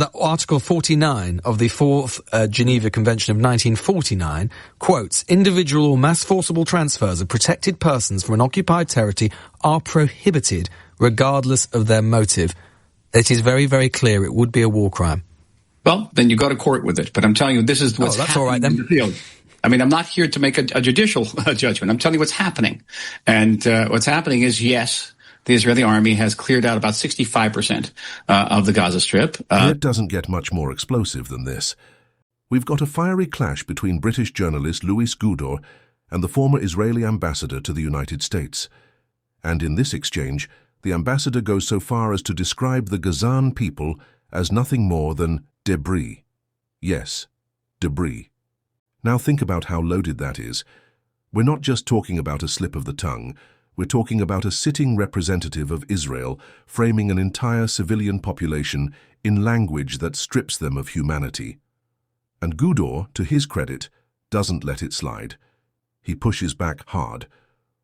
That Article 49 of the Fourth Geneva Convention of 1949 quotes, individual or mass forcible transfers of protected persons from an occupied territory are prohibited regardless of their motive. It is very, very clear it would be a war crime. Well, then you go to court with it. But I'm telling you, this is what's happening all right, then. in the field. I mean, I'm not here to make a judicial judgment. I'm telling you what's happening. And what's happening is, yes, the Israeli army has cleared out about 65% of the Gaza Strip. It doesn't get much more explosive than this. We've got a fiery clash between British journalist Louis Goudor and the former Israeli ambassador to the United States. And in this exchange, the ambassador goes so far as to describe the Gazan people as nothing more than debris. Yes, debris. Now think about how loaded that is. We're not just talking about a slip of the tongue. We're talking about a sitting representative of Israel framing an entire civilian population in language that strips them of humanity. And Goudor, to his credit, doesn't let it slide. He pushes back hard.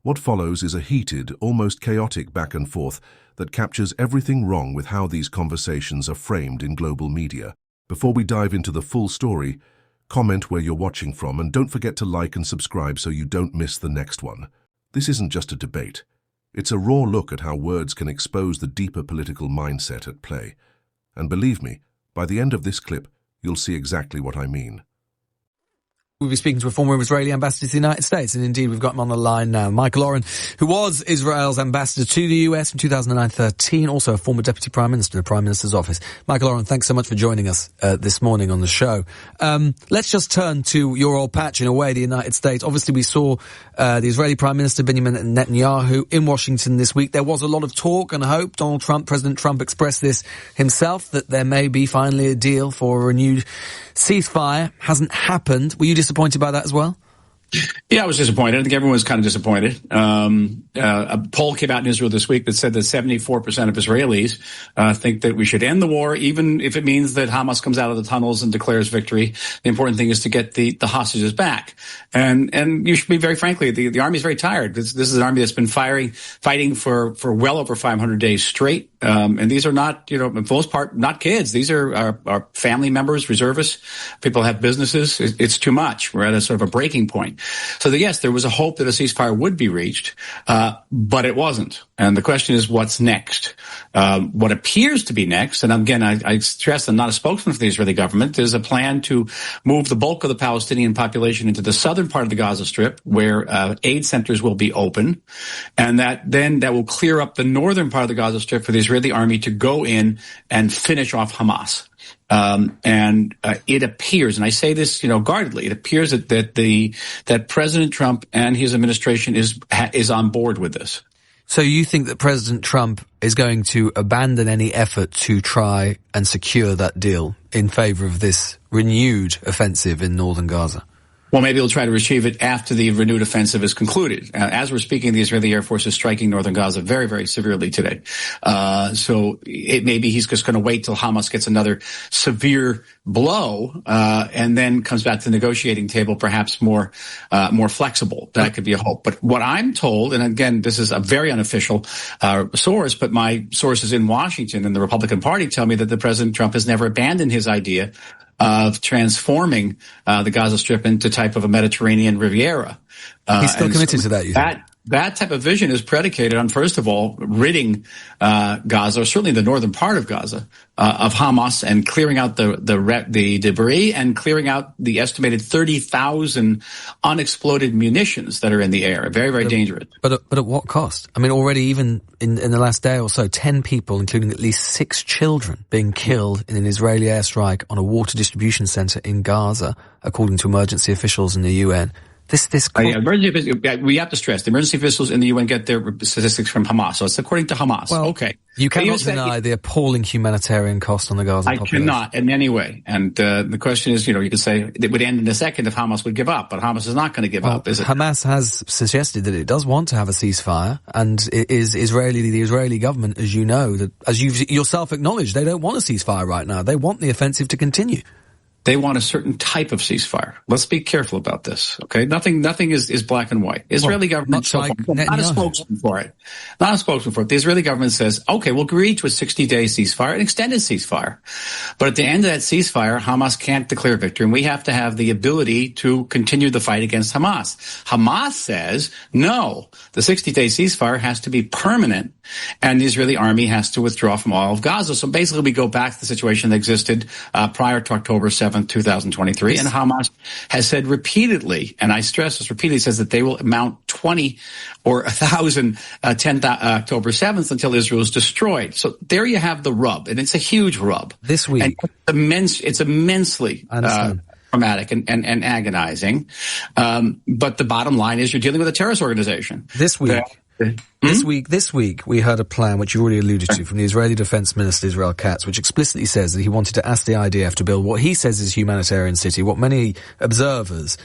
What follows is a heated, almost chaotic back and forth that captures everything wrong with how these conversations are framed in global media. Before we dive into the full story, comment where you're watching from and don't forget to like and subscribe so you don't miss the next one. This isn't just a debate. It's a raw look at how words can expose the deeper political mindset at play. And believe me, by the end of this clip, you'll see exactly what I mean. We'll be speaking to a former Israeli ambassador to the United States, and indeed we've got him on the line now. Michael Oren, who was Israel's ambassador to the US from 2009-13, also a former deputy prime minister in the Prime Minister's office. Michael Oren, thanks so much for joining us this morning on the show. Let's just turn to your old patch, in a way, the United States. Obviously, we saw the Israeli Prime Minister Benjamin Netanyahu in Washington this week. There was a lot of talk and hope. President Trump expressed this himself, that there may be finally a deal for a renewed ceasefire. Hasn't happened. Were you disappointed by that as well? Yeah, I was disappointed. I think everyone's kind of disappointed. A poll came out in Israel this week that said that 74% of Israelis think that we should end the war, even if it means that Hamas comes out of the tunnels and declares victory. The important thing is to get the hostages back. And you should be very frankly, the army is very tired. This is an army that's been fighting for well over 500 days straight. And these are not, for the most part, not kids. These are our family members, reservists. People have businesses. It's too much. We're at a sort of a breaking point. So yes, there was a hope that a ceasefire would be reached, but it wasn't. And the question is, what's next? What appears to be next, and again, I stress I'm not a spokesman for the Israeli government, is a plan to move the bulk of the Palestinian population into the southern part of the Gaza Strip, where aid centers will be open, and that will clear up the northern part of the Gaza Strip for the Israeli army to go in and finish off Hamas. It appears, and I say this, guardedly, it appears that President Trump and his administration is on board with this. So you think that President Trump is going to abandon any effort to try and secure that deal in favor of this renewed offensive in northern Gaza? Well, maybe he'll try to achieve it after the renewed offensive is concluded. As we're speaking, the Israeli Air Force is striking northern Gaza very, very severely today. So it maybe he's just going to wait till Hamas gets another severe blow, and then comes back to the negotiating table, perhaps more flexible. That could be a hope. But what I'm told, and again, this is a very unofficial source, but my sources in Washington and the Republican Party tell me that the President Trump has never abandoned his idea of transforming the Gaza Strip into type of a Mediterranean Riviera. He's still committed to that, you think? That type of vision is predicated on, first of all, ridding Gaza, or certainly the northern part of Gaza, of Hamas, and clearing out the debris, and clearing out the estimated 30,000 unexploded munitions that are in the air. Very, very dangerous. But at what cost? I mean, already even in the last day or so, 10 people, including at least 6 children, being killed in an Israeli airstrike on a water distribution center in Gaza, according to emergency officials in the UN. We have to stress the emergency officials in the UN get their statistics from Hamas, so it's according to Hamas. Well, okay, you cannot deny the appalling humanitarian cost on the Gaza population. I cannot in any way. And the question is, you can say it would end in a second if Hamas would give up, but Hamas is not going to give up, is it? Hamas has suggested that it does want to have a ceasefire, and it is the Israeli government, as you know, that as you've yourself acknowledged, they don't want a ceasefire right now. They want the offensive to continue. They want a certain type of ceasefire. Let's be careful about this, okay? Nothing is black and white. Israeli government, so like far, not a spokesman for it. Not a spokesman for it. The Israeli government says, okay, we'll agree to a 60-day ceasefire, an extended ceasefire. But at the end of that ceasefire, Hamas can't declare victory, and we have to have the ability to continue the fight against Hamas. Hamas says, no, the 60-day ceasefire has to be permanent, and the Israeli army has to withdraw from all of Gaza. So basically, we go back to the situation that existed prior to October 7th, 2023. And Hamas has said repeatedly, and I stress this repeatedly, says that they will mount 20 or 1,000 October 7th until Israel is destroyed. So there you have the rub, and it's a huge rub. This week. And it's immensely traumatic and agonizing. But the bottom line is you're dealing with a terrorist organization. This week. This week, we heard a plan, which you already alluded to, from the Israeli Defense Minister, Israel Katz, which explicitly says that he wanted to ask the IDF to build what he says is a humanitarian city, what many observers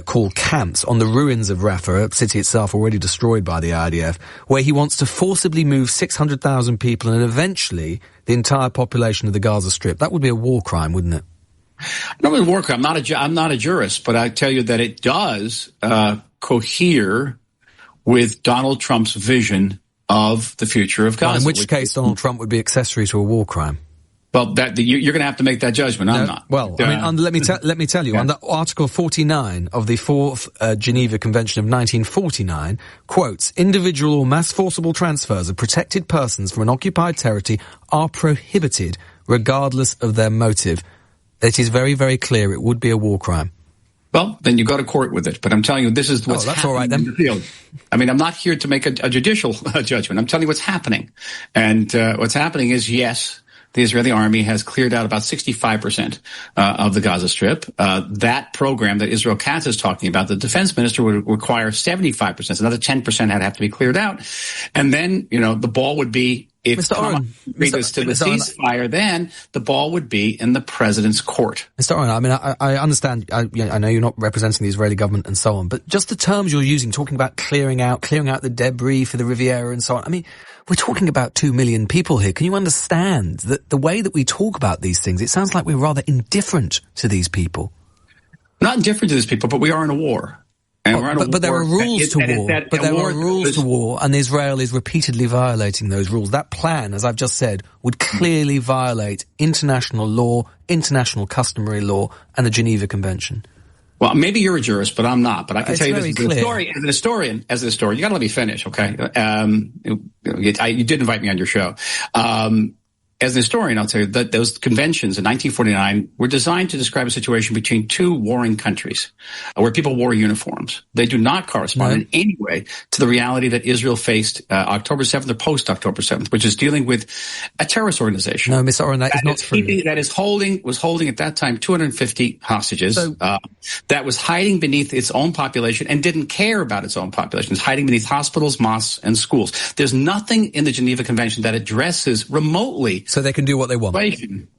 call camps on the ruins of Rafah, a city itself already destroyed by the IDF, where he wants to forcibly move 600,000 people and eventually the entire population of the Gaza Strip. That would be a war crime, wouldn't it? No, it's a war crime. I'm not a jurist, but I tell you that it does cohere with Donald Trump's vision of the future of Gaza. Well, in which case Donald Trump would be accessory to a war crime. Well, you're going to have to make that judgment. I'm not. Well, I mean, let me tell you, under Article 49 of the Fourth Geneva Convention of 1949, quotes, individual or mass forcible transfers of protected persons from an occupied territory are prohibited regardless of their motive. It is very, very clear it would be a war crime. Well, then you go to court with it. But I'm telling you, this is what's happening all right, then. in the field. I mean, I'm not here to make a judicial judgment. I'm telling you what's happening. And what's happening is, yes, the Israeli army has cleared out about 65% of the Gaza Strip. That program that Israel Katz is talking about, the defense minister would require 75%. So another 10% had to have to be cleared out. And then, the ball would be, if Hamas agrees to the ceasefire, then the ball would be in the president's court. Mr. Oren, I mean, I understand, I know you're not representing the Israeli government and so on, but just the terms you're using, talking about clearing out the debris for the Riviera and so on. I mean, we're talking about 2 million people here. Can you understand that the way that we talk about these things, it sounds like we're rather indifferent to these people? Not indifferent to these people, but we are in a war. But there are rules to war. But there are rules to war, and Israel is repeatedly violating those rules. That plan, as I've just said, would clearly violate international law, international customary law, and the Geneva Convention. Well, maybe you're a jurist, but I'm not. But I can tell you this as an historian, you got to let me finish, okay? You did invite me on your show. As an historian, I'll tell you that those conventions in 1949 were designed to describe a situation between two warring countries where people wore uniforms. They do not correspond in any way to the reality that Israel faced October 7th or post-October 7th, which is dealing with a terrorist organization. No, Mr. Oren, that is not true. That was holding at that time 250 hostages that was hiding beneath its own population and didn't care about its own population. It's hiding beneath hospitals, mosques, and schools. There's nothing in the Geneva Convention that addresses remotely. So they can do what they want.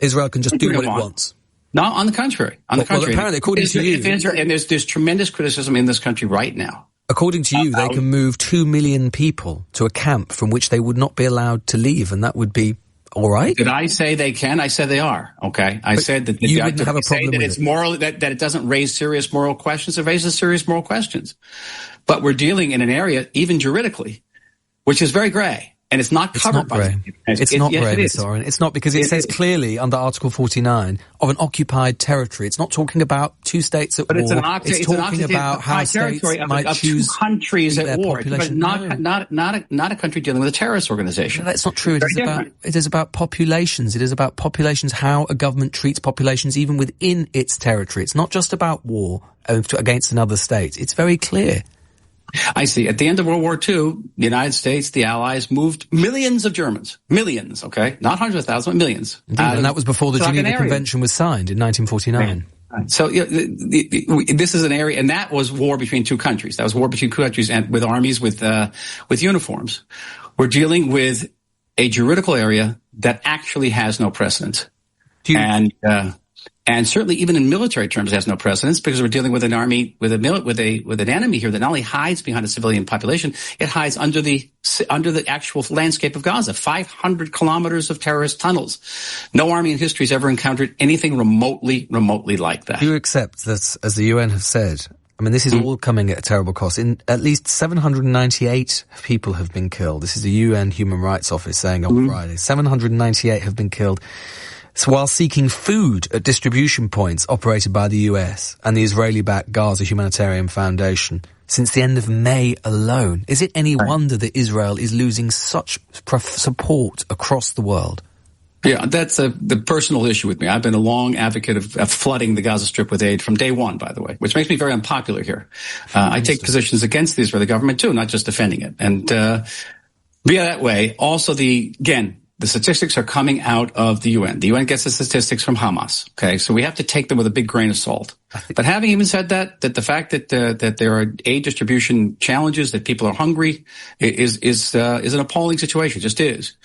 Israel can just do what it wants. No, on the contrary. Well, apparently, according to you, and there's tremendous criticism in this country right now. According to you, they can move 2 million people to a camp from which they would not be allowed to leave, and that would be all right. Did I say they can? I said they are. Okay, I said that you wouldn't have a problem with it's moral, that it doesn't raise serious moral questions. It raises serious moral questions, but we're dealing in an area, even juridically, which is very gray. And it's not covered by It's not gray, Mr. Oren. It's not, because it says clearly under Article 49 of an occupied territory. It's not talking about two states at war. It's talking about how states might choose two countries at war. But not a country dealing with a terrorist organization. No, that's not true. It is about populations. It is about populations, how a government treats populations even within its territory. It's not just about war against another state. It's very clear. I see. At the end of World War II, the United States, the Allies, moved millions of Germans. Millions, okay? Not hundreds of thousands, but millions. And that was before the Geneva Convention was signed in 1949. Right. So this is an area, and that was war between two countries. That was war between two countries and with armies with uniforms. We're dealing with a juridical area that actually has no precedent. And And certainly even in military terms, it has no precedence because we're dealing with an army, with an enemy here that not only hides behind a civilian population, it hides under the actual landscape of Gaza. 500 kilometers of terrorist tunnels. No army in history has ever encountered anything remotely like that. Do you accept that, as the UN have said, I mean, this is all coming at a terrible cost. At least 798 people have been killed. This is the UN Human Rights Office saying on Friday. 798 have been killed while seeking food at distribution points operated by the US and the Israeli-backed Gaza Humanitarian Foundation since the end of May alone. Is it any wonder that Israel is losing such support across the world? Yeah, that's the personal issue with me. I've been a long advocate of flooding the Gaza Strip with aid from day one, by the way, which makes me very unpopular here. I take positions against the Israeli government too, not just defending it. And via that way, also the statistics are coming out of the UN. The UN gets the statistics from Hamas. Okay, so we have to take them with a big grain of salt. But having even said that the fact that there are aid distribution challenges, that people are hungry, is an appalling situation. It just is.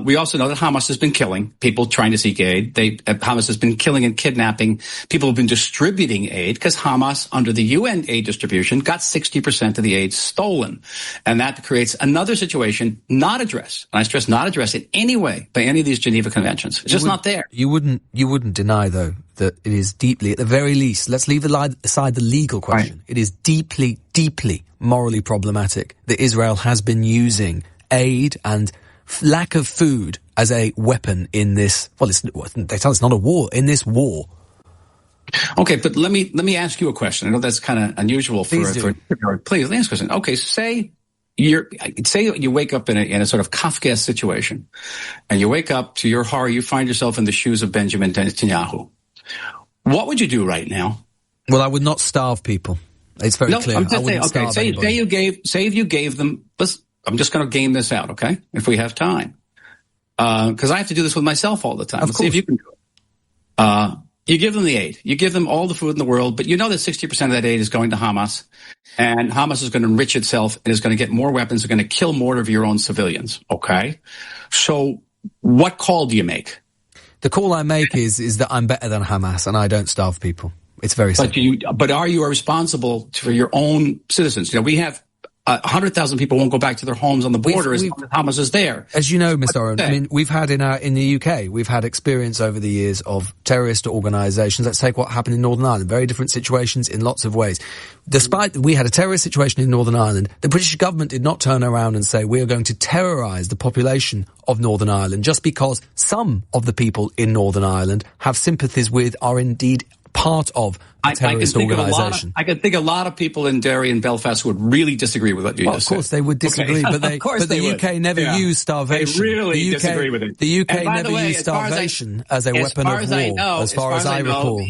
We also know that Hamas has been killing people trying to seek aid. Hamas has been killing and kidnapping people who've been distributing aid because Hamas, under the UN aid distribution, got 60% of the aid stolen, and that creates another situation not addressed. And I stress not addressed in any way by any of these Geneva Conventions. It's just not there. You wouldn't deny, though, that it is deeply, at the very least, let's leave aside the legal question. Right. It is deeply, deeply morally problematic that Israel has been using aid and lack of food as a weapon in this, they tell us it's not a war, in this war. Okay, but let me ask you a question. I know that's kind of unusual Please, let me ask a question. Okay, say you wake up in a sort of Kafkaesque situation, and you wake up, to your horror, you find yourself in the shoes of Benjamin Netanyahu. What would you do right now? Well, I would not starve people. It's very clear. I'm just saying, okay, say if you gave them, I'm just going to game this out, okay? If we have time. Because I have to do this with myself all the time. Let's see if you can do it. You give them the aid. You give them all the food in the world, but you know that 60% of that aid is going to Hamas, and Hamas is going to enrich itself and is going to get more weapons, are going to kill more of your own civilians, okay? So what call do you make? The call I make is that I'm better than Hamas and I don't starve people. It's very simple. But are you responsible for your own citizens? You know, we have 100,000 people won't go back to their homes on the border as long as Hamas is there. As you know, Mr. Oren, I mean, we've had in the UK, we've had experience over the years of terrorist organisations. Let's take what happened in Northern Ireland. Very different situations in lots of ways. Despite we had a terrorist situation in Northern Ireland, the British government did not turn around and say we are going to terrorise the population of Northern Ireland just because some of the people in Northern Ireland have sympathies with, are indeed part of a terrorist organisation. I can think a lot of people in Derry and Belfast would really disagree with what you just said. Of course they would disagree, but the UK never used starvation. They really disagree with it. The UK never used starvation as a weapon of war, as far as I recall.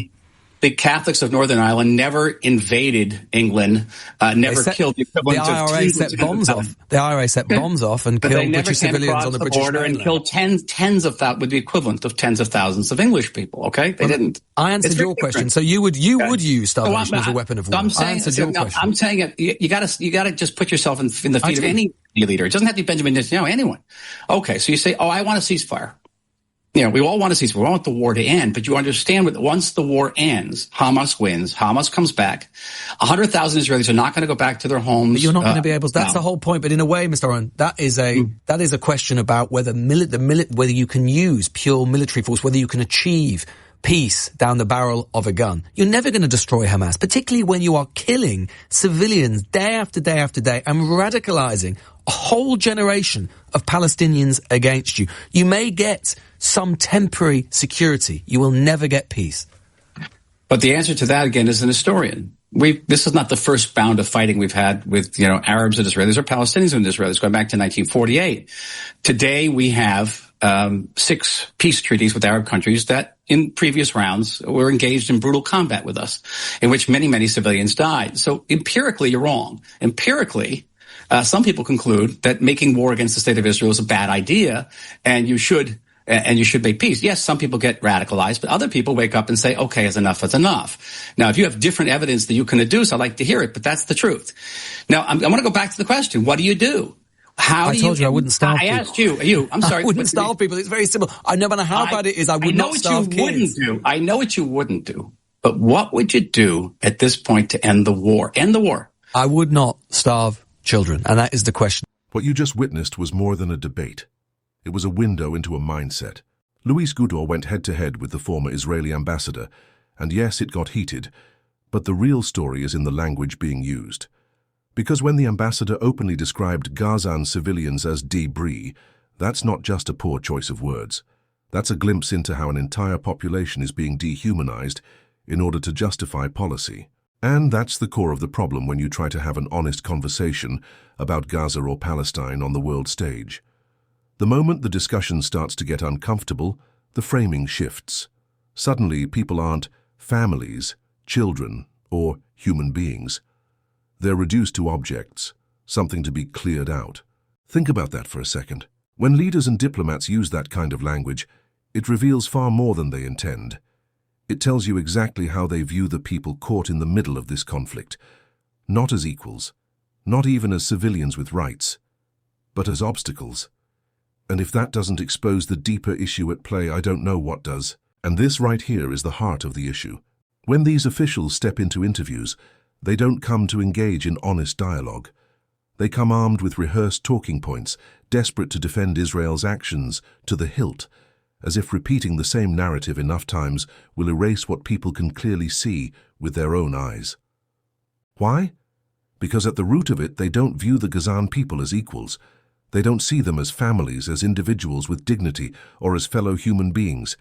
The Catholics of Northern Ireland never invaded England, never killed the equivalent of the IRA set bombs off. The IRA set bombs off and killed British civilians on the British border and killed tens of thousands, with the equivalent of tens of thousands of English people. Okay, they didn't. I answered your question. So you would use starvation as a weapon of war. I answered your question. I'm saying it. You got to just put yourself in the feet of any leader. It doesn't have to be Benjamin Netanyahu. Anyone. Okay, so you say, I want a ceasefire. You know, we all want to see, we want the war to end, but you understand that once the war ends, Hamas wins, Hamas comes back, 100,000 Israelis are not going to go back to their homes. But you're not going to be able to, that's the whole point. But in a way, Mr. Oren, that is a question about whether whether you can use pure military force, whether you can achieve peace down the barrel of a gun. You're never going to destroy Hamas, particularly when you are killing civilians day after day after day and radicalizing a whole generation of Palestinians against you. You may get some temporary security. You will never get peace. But the answer to that, again, is an historian. This is not the first bout of fighting we've had with, Arabs and Israelis or Palestinians and Israelis going back to 1948. Today we have 6 peace treaties with Arab countries that in previous rounds were engaged in brutal combat with us, in which many, many civilians died. So empirically, you're wrong. Empirically, some people conclude that making war against the state of Israel is a bad idea, and you should make peace. Yes, some people get radicalized, but other people wake up and say, okay, enough is enough. Now, if you have different evidence that you can deduce, I'd like to hear it, but that's the truth. Now, I want to go back to the question. What do you do? How I do told you I wouldn't starve people. I asked you. I'm sorry. I wouldn't starve people. It's very simple. No matter how bad it is, I would not starve kids. I know what you wouldn't do. But what would you do at this point to end the war? End the war. I would not starve children, and that is the question. What you just witnessed was more than a debate. It was a window into a mindset. Luis Gudor went head-to-head with the former Israeli ambassador, and yes, it got heated, but the real story is in the language being used. Because when the ambassador openly described Gazan civilians as debris, that's not just a poor choice of words. That's a glimpse into how an entire population is being dehumanized in order to justify policy. And that's the core of the problem when you try to have an honest conversation about Gaza or Palestine on the world stage. The moment the discussion starts to get uncomfortable, the framing shifts. Suddenly, people aren't families, children, or human beings. They're reduced to objects, something to be cleared out. Think about that for a second. When leaders and diplomats use that kind of language, it reveals far more than they intend. It tells you exactly how they view the people caught in the middle of this conflict, not as equals, not even as civilians with rights, but as obstacles. And if that doesn't expose the deeper issue at play, I don't know what does. And this right here is the heart of the issue. When these officials step into interviews, they don't come to engage in honest dialogue. They come armed with rehearsed talking points, desperate to defend Israel's actions to the hilt, as if repeating the same narrative enough times will erase what people can clearly see with their own eyes. Why? Because at the root of it, they don't view the Gazan people as equals. They don't see them as families, as individuals with dignity, or as fellow human beings.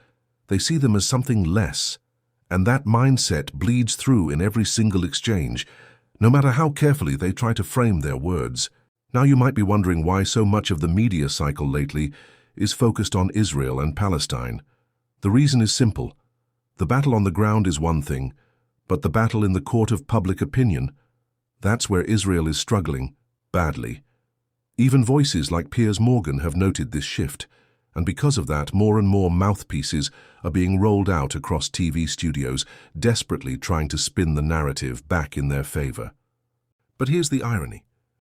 They see them as something less. And that mindset bleeds through in every single exchange, no matter how carefully they try to frame their words. Now you might be wondering why so much of the media cycle lately is focused on Israel and Palestine. The reason is simple. The battle on the ground is one thing, but the battle in the court of public opinion, that's where Israel is struggling, badly. Even voices like Piers Morgan have noted this shift, and because of that, more and more mouthpieces are being rolled out across TV studios, desperately trying to spin the narrative back in their favor. But here's the irony.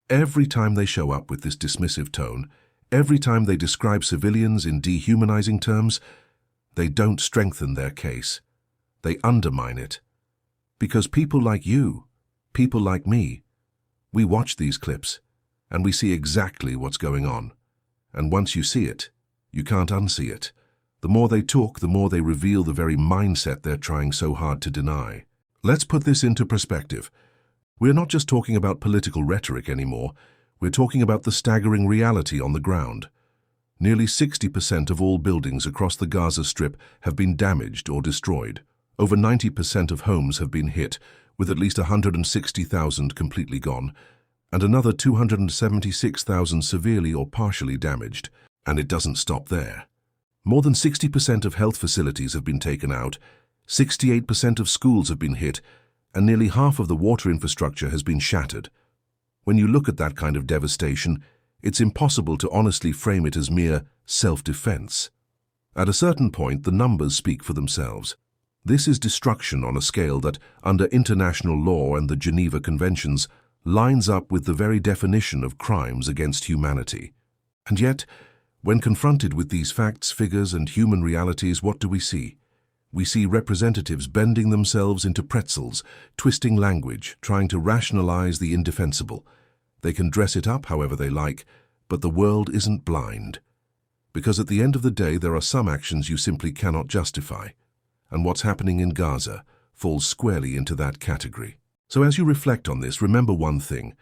Every time they show up with this dismissive tone, every time they describe civilians in dehumanizing terms, they don't strengthen their case. They undermine it. Because people like you, people like me, we watch these clips, and we see exactly what's going on. And once you see it, you can't unsee it. The more they talk, the more they reveal the very mindset they're trying so hard to deny. Let's put this into perspective. We're not just talking about political rhetoric anymore. We're talking about the staggering reality on the ground. Nearly 60% of all buildings across the Gaza Strip have been damaged or destroyed. Over 90% of homes have been hit, with at least 160,000 completely gone, and another 276,000 severely or partially damaged. And it doesn't stop there. More than 60% of health facilities have been taken out, 68% of schools have been hit, and nearly half of the water infrastructure has been shattered. When you look at that kind of devastation, it's impossible to honestly frame it as mere self-defense. At a certain point, the numbers speak for themselves. This is destruction on a scale that, under international law and the Geneva Conventions, lines up with the very definition of crimes against humanity. And yet, when confronted with these facts, figures, and human realities, what do we see? We see representatives bending themselves into pretzels, twisting language, trying to rationalize the indefensible. They can dress it up however they like, but the world isn't blind. Because at the end of the day, there are some actions you simply cannot justify. And what's happening in Gaza falls squarely into that category. So as you reflect on this, remember one thing.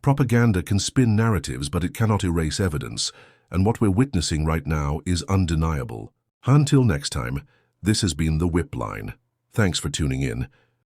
Propaganda can spin narratives, but it cannot erase evidence. And what we're witnessing right now is undeniable. Until next time, this has been The Whip Line. Thanks for tuning in.